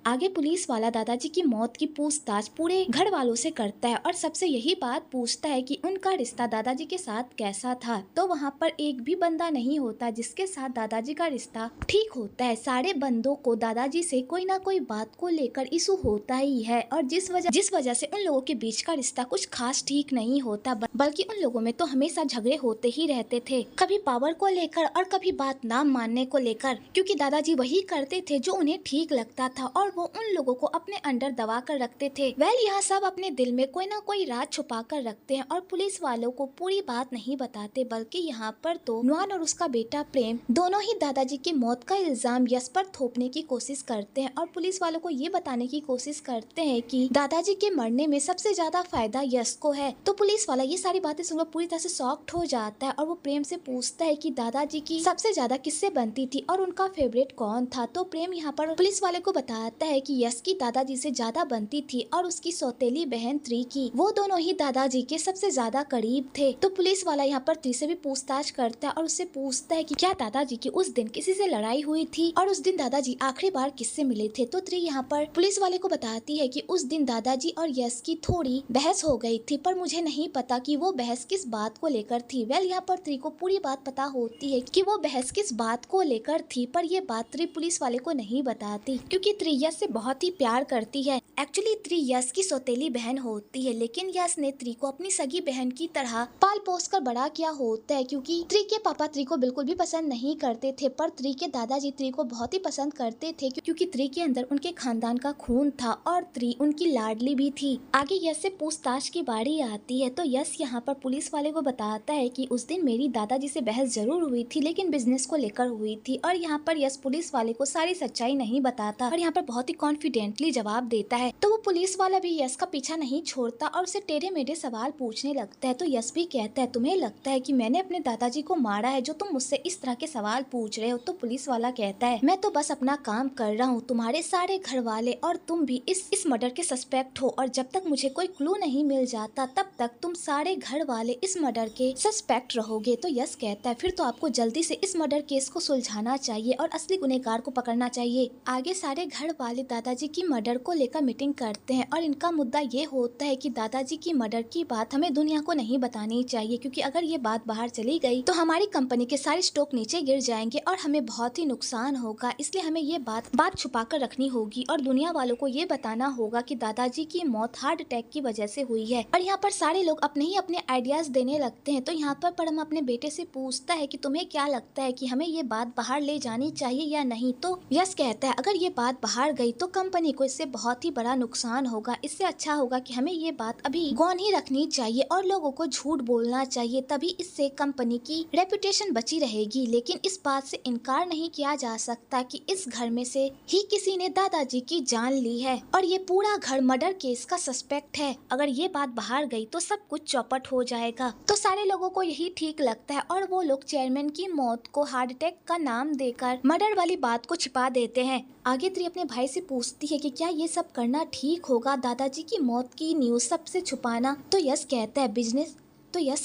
आगे पुलिस वाला दादाजी की मौत की पूछताछ पूरे घर वालों से करता है और सबसे यही बात पूछता है कि उनका रिश्ता दादाजी के साथ कैसा था। तो वहाँ पर एक भी बंदा नहीं होता जिसके साथ दादाजी का रिश्ता ठीक होता है। सारे बंदों को दादाजी से कोई ना कोई बात को लेकर इशू होता ही है और जिस वजह से उन लोगों के बीच का रिश्ता कुछ खास ठीक नहीं होता, बल्कि उन लोगों में तो हमेशा झगड़े होते ही रहते थे, कभी पावर को लेकर और कभी बात ना मानने को लेकर, क्योंकि दादाजी वही करते थे जो उन्हें ठीक लगता था और वो उन लोगों को अपने अंडर दबा कर रखते थे। यहाँ सब अपने दिल में कोई ना कोई राज छुपा कर रखते हैं और पुलिस वालों को पूरी बात नहीं बताते, बल्कि यहाँ पर तो नुआन और उसका बेटा प्रेम दोनों ही दादाजी की मौत का इल्जाम यश पर थोपने की कोशिश करते हैं और पुलिस वालों को ये बताने की कोशिश करते हैं कि दादाजी के मरने में सबसे ज्यादा फायदा यश को है। तो पुलिस वाला ये सारी बातें सुनकर पूरी तरह से शॉक्ड हो जाता है और वो प्रेम से पूछता है कि दादाजी की सबसे ज्यादा किससे बनती थी और उनका फेवरेट कौन था। तो प्रेम यहाँ पर पुलिस वाले को बताता है कि यश की दादाजी से ज्यादा बनती थी और उसकी सौतेली बहन त्री की, वो दोनों ही दादाजी के सबसे ज्यादा करीब थे। तो पुलिस वाला यहाँ पर त्री से भी पूछताछ करता है और उससे पूछता है कि क्या दादाजी की उस दिन किसी से लड़ाई हुई थी और उस दिन दादाजी आखिरी बार किससे मिले थे। तो त्री यहाँ पर पुलिस वाले को बताती है कि उस दिन दादाजी और यश की थोड़ी बहस हो गई थी, पर मुझे नहीं पता कि वो बहस किस बात को लेकर थी। यहाँ पर त्री को पूरी बात पता होती है कि वो बहस किस बात को लेकर थी, पर ये बात त्री पुलिस वाले को नहीं बताती क्योंकि त्री यश से बहुत ही प्यार करती है। एक्चुअली त्री यश की सौतेली बहन होती है, लेकिन यश ने त्री को अपनी सगी बहन की तरह पाल पोस कर बड़ा किया होता है, क्योंकि त्री के पापा त्री को बिल्कुल भी पसंद नहीं करते थे, पर त्री के दादाजी त्री को बहुत ही पसंद करते थे क्योंकि त्री के अंदर उनके खानदान का खून था और त्री उनकी लाडली भी थी। आगे यश से पूछताछ की बारी आती है तो यश यहाँ पर पुलिस वाले को बताता है कि उस दिन मेरी दादाजी से बहस जरूर हुई थी, लेकिन बिजनेस को लेकर हुई थी। और यहाँ पर यश पुलिस वाले को सारी सच्चाई नहीं बताता और यहाँ पर बहुत ही कॉन्फिडेंटली जवाब देता है। तो वो पुलिस वाला भी यश का पीछा नहीं छोड़ता और उसे टेढ़े मेढ़े सवाल पूछने लगता है। तो यश भी कहता है, तुम्हें लगता है कि मैंने अपने दादाजी को मारा है जो तुम मुझसे इस तरह के सवाल पूछ रहे हो। तो पुलिस वाला कहता है, मैं तो बस अपना काम कर रहा हूँ, तुम्हारे सारे घर वाले और तुम भी इस मर्डर के सस्पेक्ट हो और जब तक मुझे कोई क्लू नहीं मिल जाता तब तक तुम सारे घर वाले इस मर्डर के सस्पेक्ट रहोगे। तो यश कहता है, फिर तो आपको जल्दी से इस मर्डर केस को सुलझाना चाहिए और असली गुनहगार को पकड़ना चाहिए। आगे सारे घर वाले दादाजी की मर्डर को लेकर मीटिंग करते हैं और इनका मुद्दा ये होता है कि दादाजी की मर्डर की बात हमें दुनिया को नहीं बतानी चाहिए, क्योंकि अगर ये बात बाहर चली गई तो हमारी कंपनी के सारे स्टॉक नीचे गिर जाएंगे और हमें बहुत ही नुकसान होगा। इसलिए हमें ये बात छुपा कर रखनी होगी और दुनिया वालों को ये बताना होगा कि दादाजी की मौत हार्ट अटैक की वजह से हुई है। और यहाँ पर सारे लोग अपने ही अपने आइडियाज देने लगते हैं। तो यहाँ पर परम अपने बेटे से पूछता है कि तुम्हें क्या लगता है कि हमें ये बात बाहर ले जानी चाहिए या नहीं। तो यश कहता है, अगर ये बात बाहर गई तो कंपनी को इससे बहुत ही बड़ा नुकसान होगा, इससे अच्छा होगा कि हमें ये बात अभी गौन ही रखनी चाहिए और लोगों को झूठ बोलना चाहिए, तभी इससे कंपनी की रेपुटेशन बची रहेगी। लेकिन इस बात से इनकार नहीं किया जा सकता कि इस घर में से ही किसी ने दादाजी की जान ली है और ये पूरा घर मर्डर केस का सस्पेक्ट है। अगर ये बात बाहर गई तो सब कुछ चौपट हो जाएगा। तो सारे लोगों को यही ठीक लगता है और वो लोग चेयरमैन की मौत को हार्ट अटैक का नाम देकर मर्डर वाली बात को छिपा देते हैं। आगे त्री अपने भाई से पूछती है कि क्या ये सब करना ठीक होगा, दादाजी की मौत की न्यूज सबसे छुपाना। तो यश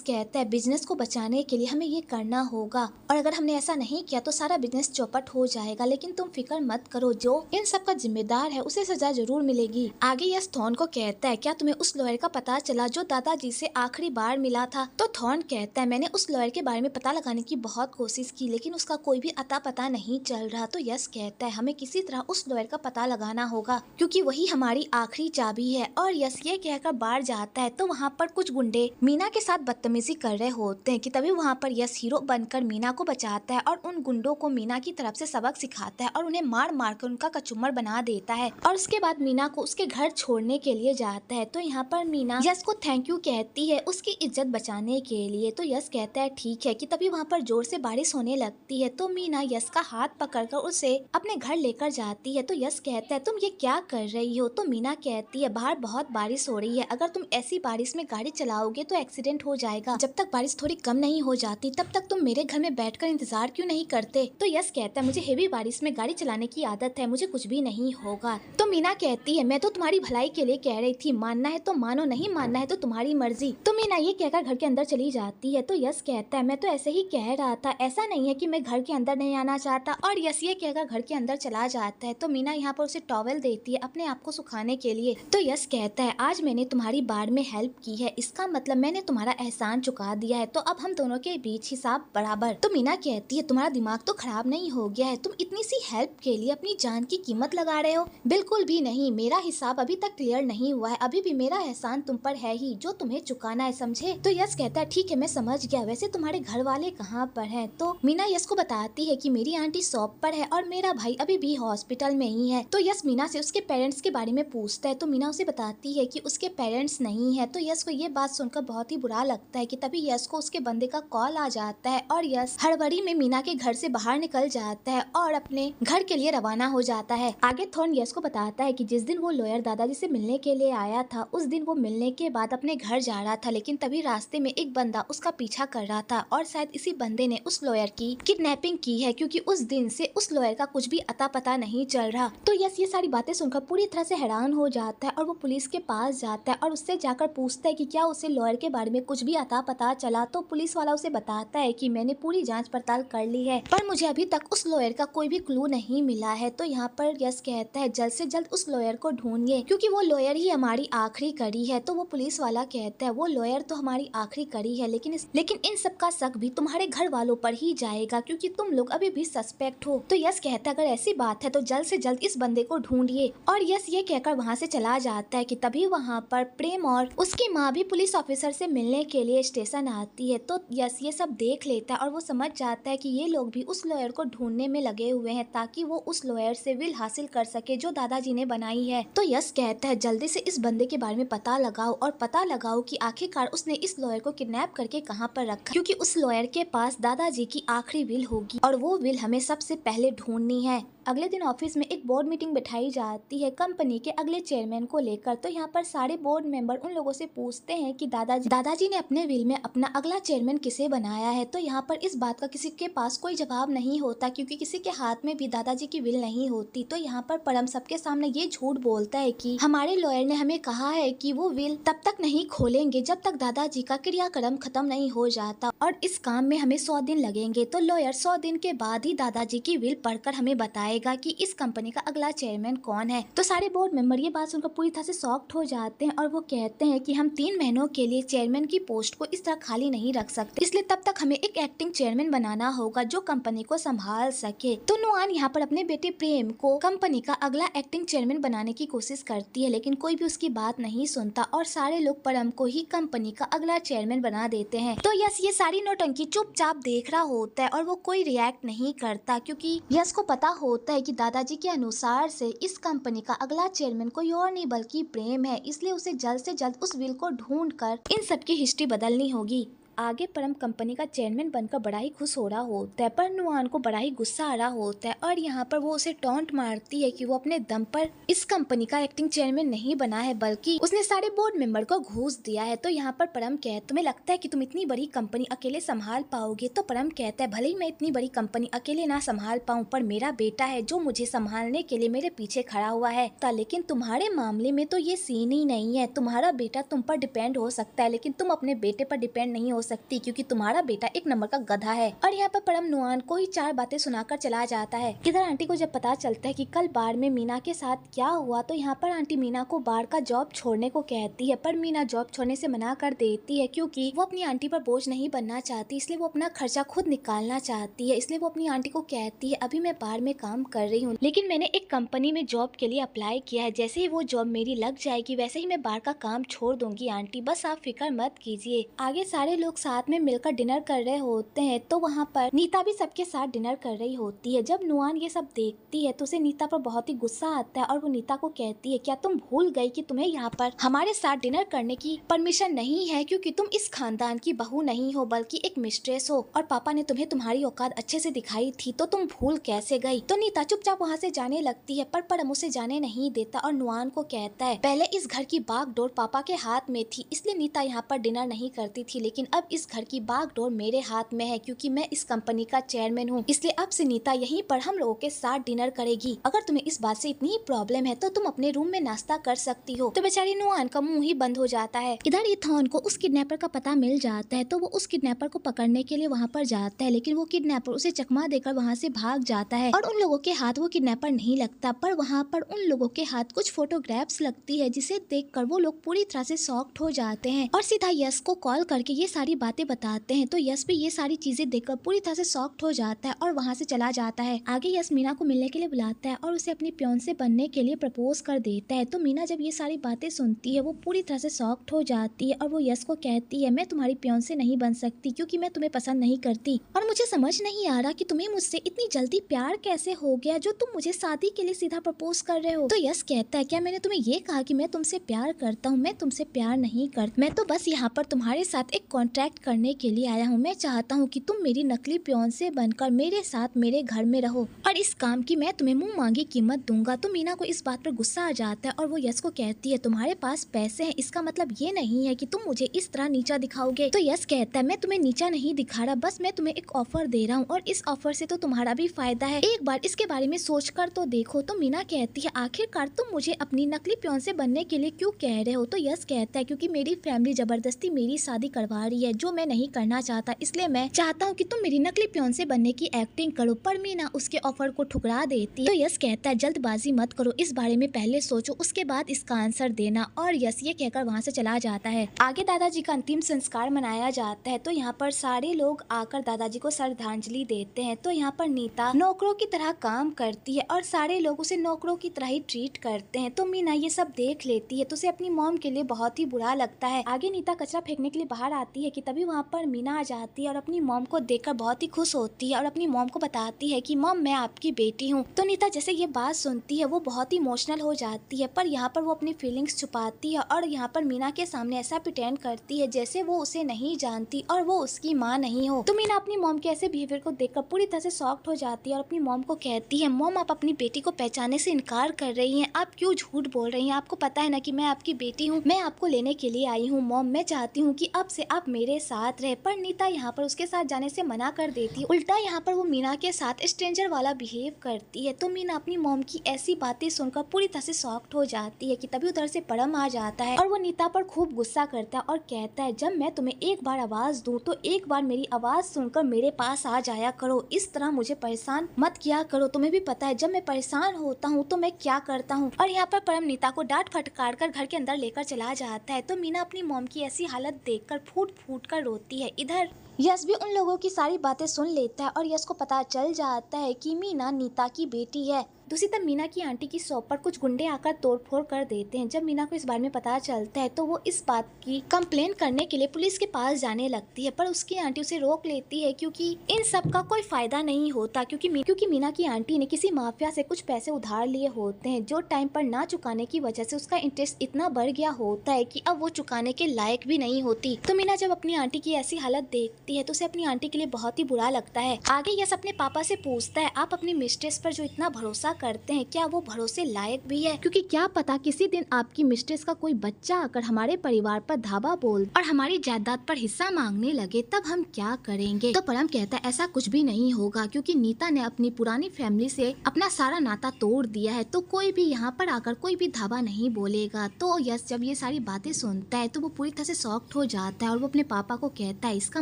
कहता है बिजनेस को बचाने के लिए हमें ये करना होगा और अगर हमने ऐसा नहीं किया तो सारा बिजनेस चौपट हो जाएगा। लेकिन तुम फिक्र मत करो, जो इन सब का जिम्मेदार है उसे सजा जरूर मिलेगी। आगे यश थॉर्न को कहता है, क्या तुम्हें उस लॉयर का पता चला जो दादाजी से आखिरी बार मिला था। तो थॉर्न कहता है, मैंने उस लॉयर के बारे में पता लगाने की बहुत कोशिश की लेकिन उसका कोई भी अता पता नहीं चल रहा। तो यश कहता है, हमें किसी तरह उस लॉयर का पता लगाना होगा क्योंकि वही हमारी आखिरी चाबी है। और यश ये कहकर बाहर जाता है तो वहाँ पर कुछ गुंडे मीना के साथ बदतमीजी कर रहे होते हैं कि तभी वहाँ पर यश हीरो बनकर मीना को बचाता है और उन गुंडों को मीना की तरफ से सबक सिखाता है और उन्हें मार मार कर उनका कचूमर बना देता है और उसके बाद मीना को उसके घर छोड़ने के लिए जाता है। तो यहाँ पर मीना यश को थैंक यू कहती है उसकी इज्जत बचाने के लिए। तो यश कहता है ठीक है कि तभी वहाँ पर जोर से बारिश होने लगती है। तो मीना यश का हाथ पकड़कर उसे अपने घर लेकर जाती है। तो यश कहता है, तुम ये क्या कर रही हो। तो मीना कहती है, बाहर बहुत बारिश हो रही है, अगर तुम ऐसी बारिश में गाड़ी चलाओगे तो एक्सीडेंट हो जाएगा। जब तक बारिश थोड़ी कम नहीं हो जाती तब तक तुम मेरे घर में बैठकर इंतजार क्यों नहीं करते। तो यश कहता है मुझे हेवी बारिश में गाड़ी चलाने की आदत है, मुझे कुछ भी नहीं होगा। तो मीना कहती है मैं तो तुम्हारी भलाई के लिए कह रही थी, मानना है तो मानो, नहीं मानना है तो तुम्हारी मर्जी। तो मीना ये कहकर घर के अंदर चली जाती है। तो यश कहता है मैं तो ऐसे ही कह रहा था, ऐसा नहीं है कि मैं घर के अंदर नहीं आना चाहता। और यश ये कहकर घर के अंदर चला जाता है। तो मीना यहाँ पर उसे टॉवेल देती है अपने आप को सुखाने के लिए। तो यश कहता है आज मैंने तुम्हारी बाढ़ में हेल्प की है, इसका मतलब मैंने तुम्हारा एहसान चुका दिया है, तो अब हम दोनों के बीच हिसाब बराबर। तो मीना कहती है तुम्हारा दिमाग तो खराब नहीं हो गया है, तुम इतनी सी हेल्प के लिए अपनी जान की कीमत लगा रहे हो। बिल्कुल भी नहीं, मेरा हिसाब अभी तक क्लियर नहीं हुआ है, अभी भी मेरा एहसान तुम पर है ही जो तुम्हें चुकाना है, समझे। तो यश कहता है ठीक है मैं समझ गया, वैसे तुम्हारे घर वाले कहाँ पर हैं। तो मीना यश को बताती है कि मेरी आंटी शॉप पर है और मेरा भाई अभी भी हॉस्पिटल में ही है। तो यश मीना से उसके पेरेंट्स के बारे में पूछता है। तो मीना उसे बताती है कि उसके पेरेंट्स नहीं है। तो यश को ये बात सुनकर बहुत ही बुरा लगता है कि तभी यश को उसके बंदे का कॉल आ जाता है और यश हड़बड़ी में मीना के घर से बाहर निकल जाता है और अपने घर के लिए रवाना हो जाता है। आगे थॉर्न यश को बताता है कि जिस दिन वो लॉयर दादाजी से मिलने के लिए आया था उस दिन वो मिलने के बाद अपने घर जा रहा था, लेकिन तभी रास्ते में एक बंदा उसका पीछा कर रहा था और शायद इसी बंदे ने उस लॉयर की किडनैपिंग की है, क्योंकि उस दिन से उस लॉयर का कुछ भी अता पता नहीं चल रहा। तो यश ये सारी बातें सुनकर पूरी तरह से हैरान हो जाता है और वो पुलिस के पास जाता है और उससे जाकर पूछता है कि क्या उसे लॉयर के बारे में कुछ भी अता पता चला। तो पुलिस वाला उसे बताता है कि मैंने पूरी जांच पड़ताल कर ली है पर मुझे अभी तक उस लॉयर का कोई भी क्लू नहीं मिला है। तो यहाँ पर यश कहता है जल्द से जल्द उस लॉयर को ढूंढिए, क्योंकि वो लॉयर ही हमारी आखिरी कड़ी है। तो वो पुलिस वाला कहता है वो लॉयर तो हमारी आखिरी कड़ी है, लेकिन इन सब का शक भी तुम्हारे घर वालों पर ही जाएगा, क्योंकि तुम लोग अभी भी सस्पेक्ट हो। तो यश कहता है अगर ऐसी बात है तो जल्द से जल्द इस बंदे को ढूंढिए। और यश ये कहकर वहाँ से चला जाता है कि तभी वहाँ पर प्रेम और उसकी माँ भी पुलिस ऑफिसर से मिलने के लिए स्टेशन आती है। तो यश ये सब देख लेता है और वो समझ जाता है कि ये लोग भी उस लॉयर को ढूंढने में लगे हुए हैं ताकि वो उस लॉयर से विल हासिल कर सके जो दादाजी ने बनाई है। तो यश कहता है जल्दी से इस बंदे के बारे में पता लगाओ और पता लगाओ कि आखिरकार उसने इस लॉयर को किडनैप करके कहाँ पर रखा, क्योंकि उस लॉयर के पास दादाजी की आखिरी विल होगी और वो विल हमें सबसे पहले ढूंढनी है। अगले दिन ऑफिस में एक बोर्ड मीटिंग बिठाई जाती है कंपनी के अगले चेयरमैन को लेकर। तो यहाँ पर सारे बोर्ड मेंबर उन लोगों से पूछते हैं कि दादाजी ने अपने विल में अपना अगला चेयरमैन किसे बनाया है। तो यहाँ पर इस बात का किसी के पास कोई जवाब नहीं होता, क्योंकि किसी के हाथ में भी दादाजी की विल नहीं होती। तो यहाँ पर परम सबके सामने ये झूठ बोलता है कि हमारे लॉयर ने हमें कहा है कि वो विल तब तक नहीं खोलेंगे जब तक दादाजी का क्रियाक्रम खत्म नहीं हो जाता और इस काम में हमें 100 दिन लगेंगे। तो लॉयर 100 दिन के बाद ही दादाजी की विल पढ़कर हमें बताएगा कि इस कंपनी का अगला चेयरमैन कौन है। तो सारे बोर्ड मेंबर ये बात सुनकर पूरी तरह से शॉक्ड हो जाते हैं और वो कहते हैं कि हम 3 महीनों के लिए चेयरमैन की पोस्ट को इस तरह खाली नहीं रख सकते, इसलिए तब तक हमें एक एक्टिंग चेयरमैन बनाना होगा जो कंपनी को संभाल सके। तो नुआन यहाँ पर अपने बेटे प्रेम को कंपनी का अगला एक्टिंग चेयरमैन बनाने की कोशिश करती है, लेकिन कोई भी उसकी बात नहीं सुनता और सारे लोग परम को ही कंपनी का अगला चेयरमैन बना देते हैं। तो यश ये सारी नौटंकी चुपचाप देख रहा होता है और वो कोई रिएक्ट नहीं करता, क्योंकि यश को पता होता है कि दादाजी के अनुसार से इस कंपनी का अगला चेयरमैन कोई और नहीं बल्कि प्रेम है, इसलिए उसे जल्द से जल्द उस विल को ढूंढकर इन सबकी हिस्ट्री बदलनी होगी। आगे परम कंपनी का चेयरमैन बनकर बड़ा ही खुश हो रहा होता है, पर नुआन को बड़ा ही गुस्सा आ रहा होता है और यहाँ पर वो उसे टॉन्ट मारती है कि वो अपने दम पर इस कंपनी का एक्टिंग चेयरमैन नहीं बना है, बल्कि उसने सारे बोर्ड मेंबर को घूस दिया है। तो यहाँ पर परम कहता तुम्हें लगता है कि तुम इतनी बड़ी कंपनी अकेले संभाल पाओगे। तो परम कहता है भले ही मैं इतनी बड़ी कंपनी अकेले ना संभाल पाऊँ, पर मेरा बेटा है जो मुझे संभालने के लिए मेरे पीछे खड़ा हुआ है। लेकिन तुम्हारे मामले में तो ये सीन ही नहीं है, तुम्हारा बेटा तुम पर डिपेंड हो सकता है लेकिन तुम अपने बेटे पर डिपेंड नहीं हो सकती, क्योंकि तुम्हारा बेटा एक नंबर का गधा है। और यहाँ पर परम नुआन को ही 4 बातें सुनाकर चला जाता है। इधर आंटी को जब पता चलता है कि कल बार में मीना के साथ क्या हुआ, तो यहाँ पर आंटी मीना को बार का जॉब छोड़ने को कहती है, पर मीना जॉब छोड़ने से मना कर देती है, क्योंकि वो अपनी आंटी पर बोझ नहीं बनना चाहती, इसलिए वो अपना खर्चा खुद निकालना चाहती है। इसलिए वो अपनी आंटी को कहती है अभी मैं बार में काम कर रही हूँ, लेकिन मैंने एक कंपनी में जॉब के लिए अप्लाई किया है, जैसे ही वो जॉब मेरी लग जाएगी वैसे ही मैं बार का काम छोड़ दूंगी आंटी, बस आप फिक्र मत कीजिए। आगे सारे लोग लोग साथ में मिलकर डिनर कर रहे होते हैं तो वहाँ पर नीता भी सबके साथ डिनर कर रही होती है। जब नुआन ये सब देखती है तो उसे नीता पर बहुत ही गुस्सा आता है और वो नीता को कहती है, क्या तुम भूल गई कि तुम्हें यहाँ पर हमारे साथ डिनर करने की परमिशन नहीं है, क्योंकि तुम इस खानदान की बहू नहीं हो बल्कि एक मिस्ट्रेस हो, और पापा ने तुम्हें तुम्हारी औकात अच्छे से दिखाई थी, तो तुम भूल कैसे गई। तो नीता चुपचाप वहाँ से जाने लगती है, पर परम उसे जाने नहीं देता और नुआन को कहता है, पहले इस घर की बागडोर पापा के हाथ में थी, इसलिए नीता यहाँ पर डिनर नहीं करती थी, लेकिन अब इस घर की बागडोर मेरे हाथ में है, क्योंकि मैं इस कंपनी का चेयरमैन हूँ, इसलिए अब से नीता यहीं पर हम लोगों के साथ डिनर करेगी। अगर तुम्हें इस बात से इतनी प्रॉब्लम है तो तुम अपने रूम में नाश्ता कर सकती हो। तो बेचारी नुआन का मुंह ही बंद हो जाता है। इधर इथॉन को उस किडनैपर का पता मिल जाता है तो वो उस किडनैपर को पकड़ने के लिए वहाँ पर जाता है, लेकिन वो किडनैपर उसे चकमा देकर वहाँ से भाग जाता है और उन लोगों के हाथ वो किडनैपर नहीं लगता, पर वहाँ पर उन लोगों के हाथ कुछ फोटोग्राफ्स लगती है, जिसे देखकर वो लोग पूरी तरह से शॉक्ड हो जाते हैं और सीधा यश को कॉल करके ये सारी बातें बताते हैं। तो यश भी ये सारी चीजें देखकर पूरी तरह से शॉक्ड हो जाता है और वहाँ से चला जाता है। आगे यश मीना को मिलने के लिए बुलाता है और उसे अपनी फियांसे बनने के लिए प्रपोज कर देता है। तो मीना जब ये सारी बातें सुनती है वो पूरी तरह से शॉक्ड हो जाती है और वो यश को कहती है, मैं तुम्हारी फियांसे नहीं बन सकती क्योंकि मैं तुम्हें पसंद नहीं करती और मुझे समझ नहीं आ रहा कि तुम्हें मुझसे इतनी जल्दी प्यार कैसे हो गया जो तुम मुझे शादी के लिए सीधा प्रपोज कर रहे हो। तो यश कहता है, क्या मैंने तुम्हें ये कहा कि मैं तुमसे प्यार करता हूँ? मैं तुमसे प्यार नहीं करता, मैं तो बस यहाँ पर तुम्हारे साथ एक कॉन्ट्रैक्ट करने के लिए आया हूँ। मैं चाहता हूँ कि तुम मेरी नकली फियांसे बनकर मेरे साथ मेरे घर में रहो और इस काम की मैं तुम्हें मुंह मांगी कीमत दूंगा। तो मीना को इस बात पर गुस्सा आ जाता है और वो यश को कहती है, तुम्हारे पास पैसे हैं, इसका मतलब ये नहीं है कि तुम मुझे इस तरह नीचा दिखाओगे। तो यश कहता है, मैं तुम्हें नीचा नहीं दिखा रहा, बस मैं तुम्हें एक ऑफर दे रहा हूँ और इस ऑफर से तो तुम्हारा भी फायदा है, एक बार इसके बारे में सोच कर तो देखो। तो मीना कहती है, आखिरकार तुम मुझे अपनी नकली फियांसे बनने के लिए क्यों कह रहे हो? तो यश कहता है, क्योंकि मेरी फैमिली जबरदस्ती मेरी शादी करवा रही है जो मैं नहीं करना चाहता, इसलिए मैं चाहता हूँ कि तुम मेरी नकली फियांसे बनने की एक्टिंग करो। पर मीना उसके ऑफर को ठुकरा देती है। तो यश कहता है, जल्दबाजी मत करो, इस बारे में पहले सोचो, उसके बाद इसका आंसर देना। और यश ये कहकर वहाँ से चला जाता है। आगे दादाजी का अंतिम संस्कार मनाया जाता है तो यहाँ पर सारे लोग आकर दादाजी को श्रद्धांजलि देते हैं। तो यहाँ पर नीता नौकरों की तरह काम करती है और सारे लोग उसे नौकरों की तरह ही ट्रीट करते हैं। तो मीना ये सब देख लेती है तो उसे अपनी मॉम के लिए बहुत ही बुरा लगता है। आगे नीता कचरा फेंकने के लिए बाहर आती है कि तभी वहाँ पर मीना आ जाती है और अपनी मॉम को देखकर बहुत ही खुश होती है और अपनी मॉम को बताती है कि मॉम, मैं आपकी बेटी हूँ। तो नीता जैसे ये बात सुनती है वो बहुत ही इमोशनल हो जाती है, पर यहाँ पर वो अपनी फीलिंग्स छुपाती है और यहाँ पर मीना के सामने ऐसा प्रिटेंड करती है जैसे वो उसे नहीं जानती और वो उसकी माँ नहीं हो। तो मीना अपनी मॉम के ऐसे बिहेवियर को देखकर पूरी तरह से शॉक्ड हो जाती है और अपनी मॉम को कहती है, मॉम, आप अपनी बेटी को पहचानने से इनकार कर रही हैं, आप क्यों झूठ बोल रही हैं? आपको पता है ना कि मैं आपकी बेटी हूँ, मैं आपको लेने के लिए आई हूँ। मॉम, मैं चाहती हूँ कि अब से आप मेरे साथ रहे। पर नीता यहाँ पर उसके साथ जाने से मना कर देती है, उल्टा यहाँ पर वो मीना के साथ स्ट्रेंजर वाला बिहेव करती है। तो मीना अपनी मॉम की ऐसी बातें सुनकर पूरी तरह से शॉक्ड हो जाती है कि तभी उधर से परम आ जाता है और वो नीता पर खूब गुस्सा करता है और कहता है, जब मैं तुम्हें एक बार आवाज दूं तो एक बार मेरी आवाज सुनकर मेरे पास आ जाया करो, इस तरह मुझे परेशान मत किया करो। तुम्हें भी पता है जब मैं परेशान होता हूँ तो मैं क्या करता हूँ। और यहाँ पर परम नीता को डांट फटकार कर घर के अंदर लेकर चला जाता है। तो मीना अपनी मॉम की ऐसी हालत देखकर फूट फूट कर रोती है। इधर यश भी उन लोगों की सारी बातें सुन लेता है और यश को पता चल जाता है कि मीना नीता की बेटी है। दूसरी तरफ मीना की आंटी की शॉप पर कुछ गुंडे आकर तोड़फोड़ कर देते हैं। जब मीना को इस बारे में पता चलता है तो वो इस बात की कंप्लेन करने के लिए पुलिस के पास जाने लगती है, पर उसकी आंटी उसे रोक लेती है क्योंकि इन सब का कोई फायदा नहीं होता, क्योंकि मीना की आंटी ने किसी माफिया से कुछ पैसे उधार लिए होते हैं जो टाइम पर ना चुकाने की वजह से उसका इंटरेस्ट इतना बढ़ गया होता है कि अब वो चुकाने के लायक भी नहीं होती। तो मीना जब अपनी आंटी की ऐसी हालत देखती है तो उसे अपनी आंटी के लिए बहुत ही बुरा लगता है। आगे यश अपने पापा से पूछता है, आप अपनी मिस्ट्रेस पर जो इतना भरोसा करते हैं क्या वो भरोसे लायक भी है? क्योंकि क्या पता किसी दिन आपकी मिस्ट्रेस का कोई बच्चा आकर हमारे परिवार पर धावा बोल और हमारी जायदाद पर हिस्सा मांगने लगे, तब हम क्या करेंगे? तो परम कहता है, ऐसा कुछ भी नहीं होगा क्योंकि नीता ने अपनी पुरानी फैमिली से अपना सारा नाता तोड़ दिया है, तो कोई भी यहाँ पर आकर कोई भी धावा नहीं बोलेगा। तो यश जब ये सारी बातें सुनता है तो वो पूरी तरह से शॉक्ड हो जाता है और वो अपने पापा को कहता है, इसका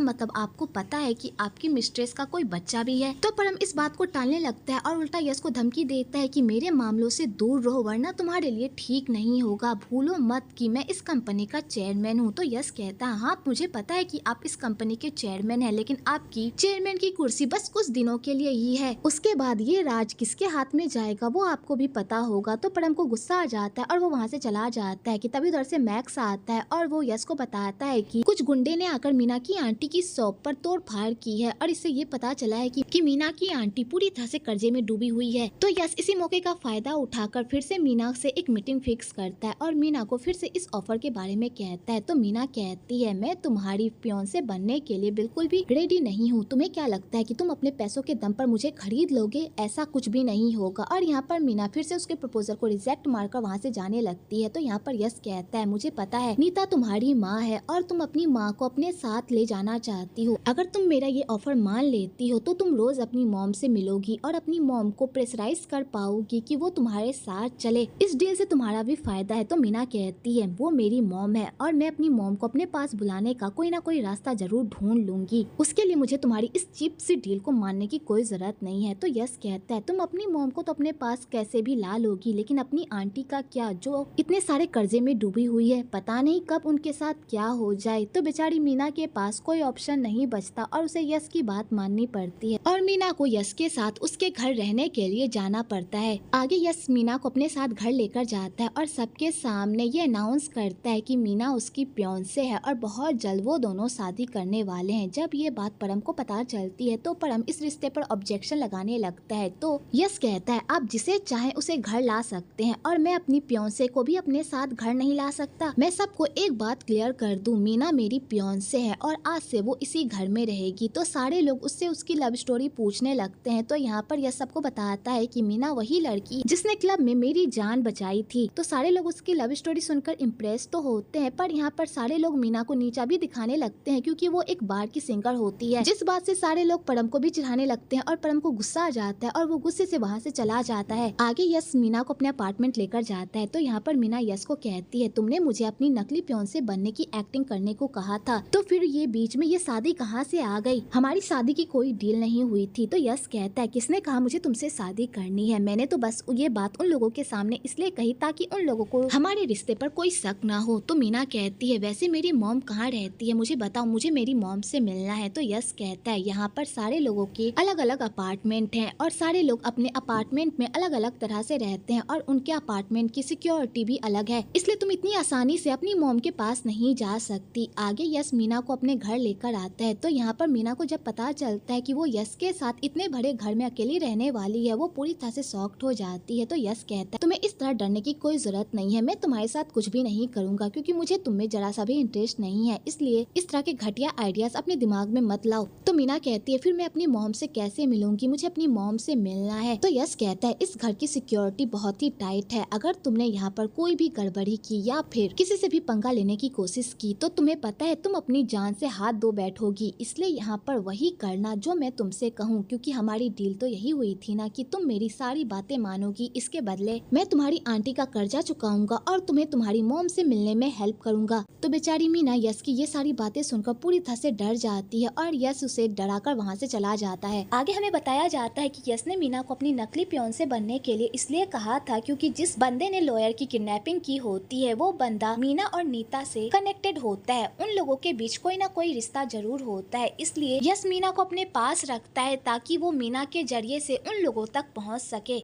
मतलब आपको पता है कि आपकी मिस्ट्रेस का कोई बच्चा भी है? तो परम इस बात को टालने लगता है और उल्टा यश को धमकी देता देता है कि मेरे मामलों से दूर रहो वरना तुम्हारे लिए ठीक नहीं होगा, भूलो मत कि मैं इस कंपनी का चेयरमैन हूँ। तो यश कहता है हाँ मुझे पता है कि आप इस कंपनी के चेयरमैन हैं, लेकिन आपकी चेयरमैन की कुर्सी बस कुछ दिनों के लिए ही है, उसके बाद ये राज किसके हाथ में जाएगा वो आपको भी पता होगा। तो परम को गुस्सा आ जाता है और वो वहाँ से चला जाता है कि तभी उधर से मैक्स आता है और वो यश को बताता है कि कुछ गुंडे ने आकर मीना की आंटी की शॉप पर तोड़फाड़ की है और इससे ये पता चला है कि मीना की आंटी पूरी तरह से कर्जे में डूबी हुई है। तो यश इसी मौके का फायदा उठाकर फिर से मीना से एक मीटिंग फिक्स करता है और मीना को फिर से इस ऑफर के बारे में कहता है। तो मीना कहती है मैं तुम्हारी फियांसे बनने के लिए बिल्कुल भी रेडी नहीं हूँ, तुम्हें क्या लगता है कि तुम अपने पैसों के दम पर मुझे खरीद लोगे, ऐसा कुछ भी नहीं होगा। और यहाँ पर मीना फिर से उसके प्रपोजल को रिजेक्ट मारकर वहाँ से जाने लगती है। तो यहाँ पर यश कहता है मुझे पता है नीता तुम्हारी माँ है और तुम अपनी माँ को अपने साथ ले जाना चाहती हो, अगर तुम मेरा ये ऑफर मान लेती हो तो तुम रोज अपनी मॉम से मिलोगी और अपनी मॉम को प्रेशराइज कर पाओगी कि वो तुम्हारे साथ चले, इस डील से तुम्हारा भी फायदा है। तो मीना कहती है वो मेरी मॉम है और मैं अपनी मॉम को अपने पास बुलाने का कोई ना कोई रास्ता जरूर ढूंढ लूंगी, उसके लिए मुझे तुम्हारी इस चीप सी डील को मानने की कोई जरूरत नहीं है। तो यश कहता है तुम अपनी मॉम को तो अपने पास कैसे भी ला लोगी, लेकिन अपनी आंटी का क्या जो इतने सारे कर्जे में डूबी हुई है, पता नहीं कब उनके साथ क्या हो जाए। तो बेचारी मीना के पास कोई ऑप्शन नहीं बचता और उसे यश की बात माननी पड़ती है और मीना को यश के साथ उसके घर रहने के लिए जाना पड़ता है। आगे यश मीना को अपने साथ घर लेकर जाता है और सबके सामने ये अनाउंस करता है कि मीना उसकी फियांसे है और बहुत जल्द वो दोनों शादी करने वाले हैं। जब ये बात परम को पता चलती है तो परम इस रिश्ते पर ऑब्जेक्शन लगाने लगता है। तो यश कहता है आप जिसे चाहे उसे घर ला सकते हैं और मैं अपनी फियांसे को भी अपने साथ घर नहीं ला सकता। मैं सबको एक बात क्लियर कर दूं, मीना मेरी फियांसे है और आज से वो इसी घर में रहेगी। तो सारे लोग उससे उसकी लव स्टोरी पूछने लगते हैं। तो यहाँ पर यह सबको बताता है कि मीना वही लड़की जिसने क्लब में मेरी जान बचाई थी। तो सारे लोग उसकी लव स्टोरी सुनकर इम्प्रेस तो होते हैं, पर यहाँ पर सारे लोग मीना को नीचा भी दिखाने लगते हैं क्योंकि वो एक बार की सिंगर होती है, जिस बात से सारे लोग परम को भी चिढ़ाने लगते हैं और परम को गुस्सा आ जाता है और वो गुस्से से वहाँ से चला जाता है। आगे यश मीना को अपने अपार्टमेंट लेकर जाता है। तो यहाँ पर मीना यश को कहती है तुमने मुझे अपनी नकली फियांसे बनने की एक्टिंग करने को कहा था, तो फिर ये बीच में ये शादी कहाँ से आ गई, हमारी शादी की कोई डील नहीं हुई थी। तो यश कहता है किसने कहा मुझे तुमसे शादी करनी है, मैंने तो बस ये बात उन लोगों के सामने इसलिए कही ताकि उन लोगों को हमारे रिश्ते पर कोई शक ना हो। तो मीना कहती है वैसे मेरी मॉम कहाँ रहती है, मुझे बताओ, मुझे मेरी मॉम से मिलना है। तो यश कहता है यहाँ पर सारे लोगों के अलग अलग अपार्टमेंट हैं और सारे लोग अपने अपार्टमेंट में अलग अलग तरह से रहते हैं और उनके अपार्टमेंट की सिक्योरिटी भी अलग है, इसलिए तुम इतनी आसानी से अपनी मॉम के पास नहीं जा सकती। आगे यश मीना को अपने घर लेकर आता है। तो यहाँ पर मीना को जब पता चलता है कि वो यश के साथ इतने बड़े घर में अकेली रहने वाली है, वो पूरी तरह से शॉक्ड हो जाती है। तो यश कहता है तुम्हें इस तरह डरने की कोई जरूरत नहीं है, मैं तुम्हारे साथ कुछ भी नहीं करूंगा क्योंकि मुझे तुम में जरा सा भी इंटरेस्ट नहीं है, इसलिए इस तरह के घटिया आइडियाज अपने दिमाग में मत लाओ। तो मीना कहती है फिर मैं अपनी मॉम से कैसे मिलूंगी, मुझे अपनी मॉम से मिलना है। तो यश कहता है इस घर की सिक्योरिटी बहुत ही टाइट है, अगर तुमने यहाँ पर कोई भी गड़बड़ी की या फिर किसी से भी पंगा लेने की कोशिश की तो तुम्हें पता है तुम अपनी जान से हाथ धो बैठोगी, इसलिए यहाँ पर वही करना जो मैं तुमसे कहूँ, क्योंकि हमारी डील तो यही हुई थी ना कि तुम मेरी सारी बातें मानोगी, इसके बदले मैं तुम्हारी आंटी का कर्जा चुकाऊंगा और तुम्हें तुम्हारी मॉम से मिलने में हेल्प करूंगा। तो बेचारी मीना यश की ये सारी बातें सुनकर पूरी तरह से डर जाती है और यश उसे डराकर वहाँ से चला जाता है। आगे हमें बताया जाता है कि यश ने मीना को अपनी नकली फियांसे बनने के लिए इसलिए कहा था क्योंकि जिस बंदे ने लॉयर की किडनैपिंग की होती है वो बंदा मीना और नीता से कनेक्टेड होता है, उन लोगों के बीच कोई ना कोई रिश्ता जरूर होता है, इसलिए यश मीना को अपने पास रखता है ताकि वो मीना के जरिए से उन लोगों तक पहुंच सके।